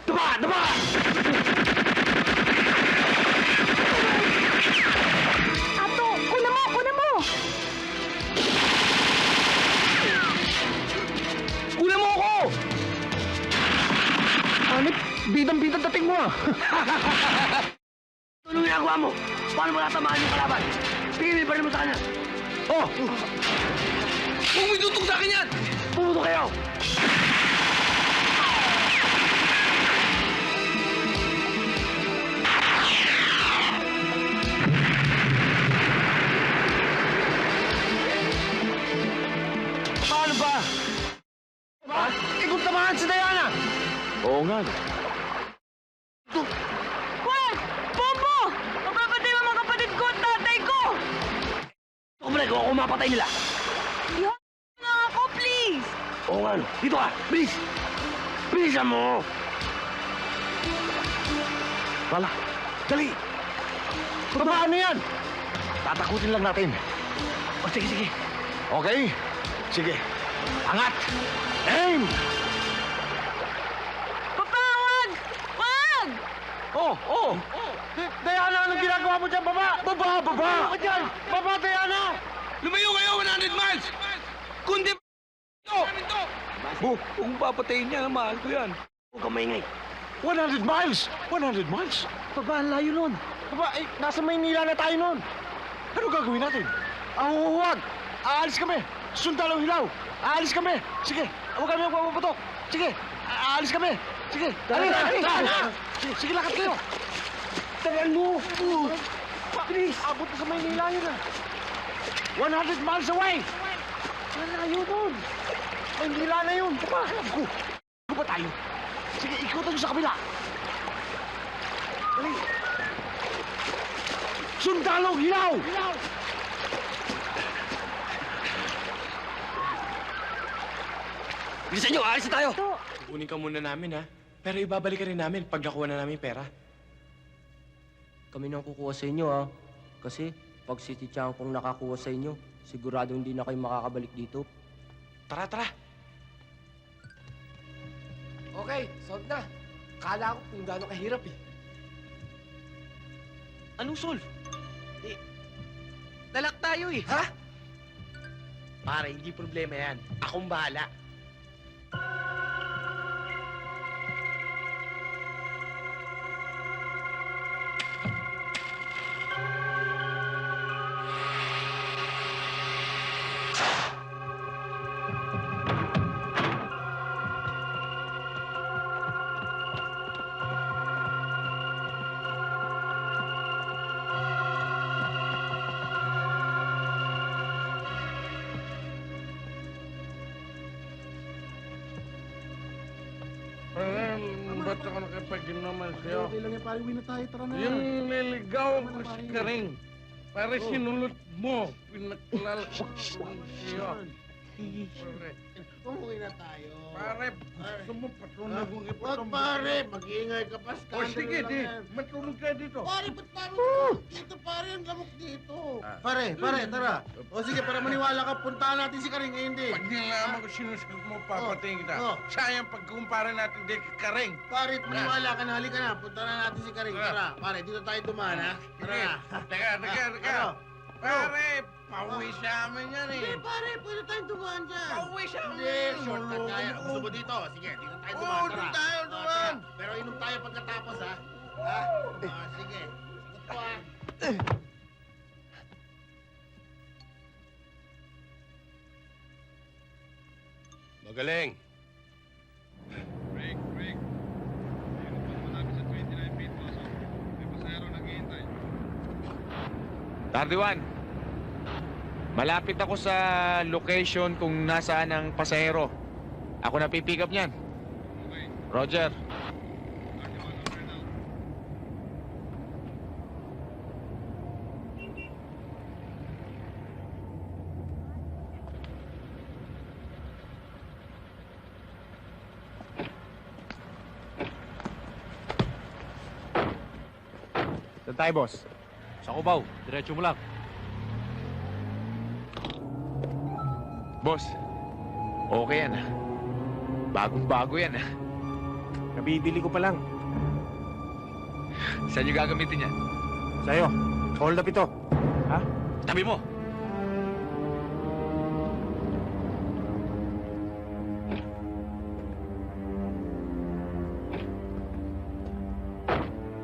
Daba! Daba! Ato, kuna mo, kuna mo! Kunin mo ako! Anip, bidang-bidang dating mo ah. Ano ginagawa mo? Paano mo natamaan yung kalaban? Tingin pa rin mo sa kanya. Oh! Huwag mo itutong sa akin yan! Pumuto kayo! Paano ba? Ha? Ikot tamaan si Diana! Oo nga. Wag! Bobo! Mapapatay mo mga kapatid ko at tatay ko! Kumalag ako kung mapatay nila. Iwan na ako, please! Oo nga, no. Dito ka! Bilis! Bilisan mo! Wala. Dali! Paano yan? Tatakutin lang natin. O, sige, sige. Okay? Sige. Angat! Aim! Papa, wag! Wag! Oh, oh! Diana, anong ginagawa mo dyan? Baba! Baba! Baba! Ano ka dyan? Baba, Diana! Lumayo kayo 100 miles! Kundi ito! Huwag mong papatayin niya. Mahal ko yan. Huwag kang maingay. 100 miles! 100 miles? Baba, ang layo nun. Baba, eh, nasa Maynila na tayo nun. Ano gagawin natin? Huwag! Aalis kami! Sundalo hilaw! Aalis kami! Sige, huwag kami magpapaputok! Sige, aalis kami! Sige, Sige, sige, lakad kayo! Tagal mo! Please! Abot na sa Maynila yun ah! 100 miles away! Malayo nun! Maynila na yun! Baba! Ano ba tayo? Sige, ikutan nyo sa kabila! Dali! Sundalo hilaw! Bilisan nyo! Aalis na tayo! Kukunin ka muna namin, ha? Pero ibabalik ka rin namin pag nakuha na namin yung pera. Kami nang kukuha sa inyo, ha? Kasi pag si Tichang kong nakakuha sa inyo, sigurado hindi na kayo makakabalik dito. Tara, tara! Okay, solve na. Kala ko kung gaano kahirap eh. Anong solve? Lalak tayo eh. Ha? Pare, hindi problema yan. Akong bahala. Ba't ako nakipag-inuman sa'yo? Okay lang yan, pare. Uwi na tayo. Tara na. Yung niligaw ko si Karing, para sinulot mo, pinaklal ko sa'yo. Pare, Umuwi na tayo. pare, gusto mo patunog kong Wag ipatong pare, mag-iingay ka pa. O sige, di, matulog ka dito. Pare, ba't parang dito? Pare, ang lamok dito. Pare, tara. O sige, para maniwala ka, puntahan natin si Karing. Hindi. Pag nalaman ko sinusunod mo, papatayin kita. Oh. Sayang pagkumpara natin di kay Karing. Pare, maniwala ka na. Halika na. Puntahan na natin si Karing. Tara, pare, dito tayo dumaan, ha? Tara na. Teka. Ano? Pare, pauwi sa amin yan eh. Pare, pwede tayong dumaan dyan. Pauwi sa amin. Hindi, shortcut tayo. Gusto mo dito? Sige, dito tayo dumaan. Oo, Tara. doon tayo dumaan. Tara. Pero inom tayo pagkatapos, ha? Ha? Sige. Ikot ko, ha? Magaling. Break. Mayroon pang malapit sa 29 feet po. May pasahero naghihintay. 31. Malapit ako sa location kung nasaan ang pasahero. Ako na pipick up niyan. Okay. Roger. 31 over now. Saan tayo, boss? Sa Cubao, diretso mo lang. Boss, okay yan ah. Bagong-bago yan ah. Nabibili ko pa lang. Saan nyo gagamitin yan? Sa'yo, hold up ito. Ha? Tabi mo!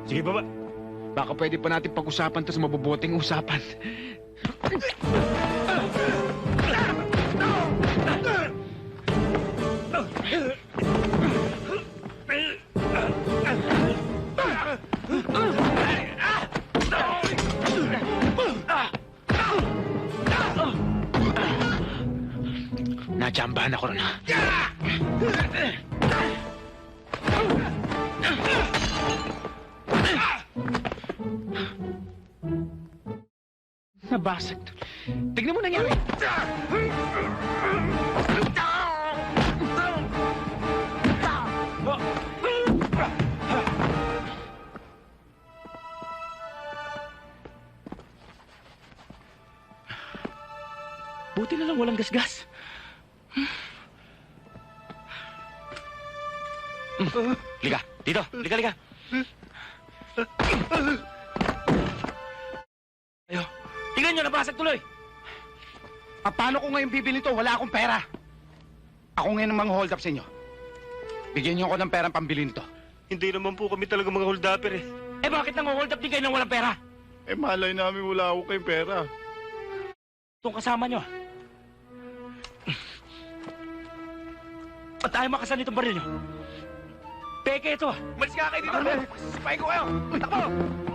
Sige, baba. Baka pwede pa natin pag-usapan to sa mabubuting usapan. Natsambahan ako ron. Nabasag to. Tignan mo nangyari. Buti na lang walang gasgas. Liga, dito. Liga. Ayo. Tingnan nyo, nabasag tuloy. Paano ko ngayon bibili to? Wala akong pera. Ako ngayon ang mga hold up sa inyo. Bigyan niyo ako ng perang pambili nito. Hindi naman po kami talaga mga hold-upper eh. Eh bakit nang-hold up din kayo nang walang pera? Eh, malay namin wala ako kayong pera. Itong kasama nyo. Ba't tayo makasan itong baril nyo? Peke ito ah. Malis ka kayo dito. Sipahin ko kayo. Takbo!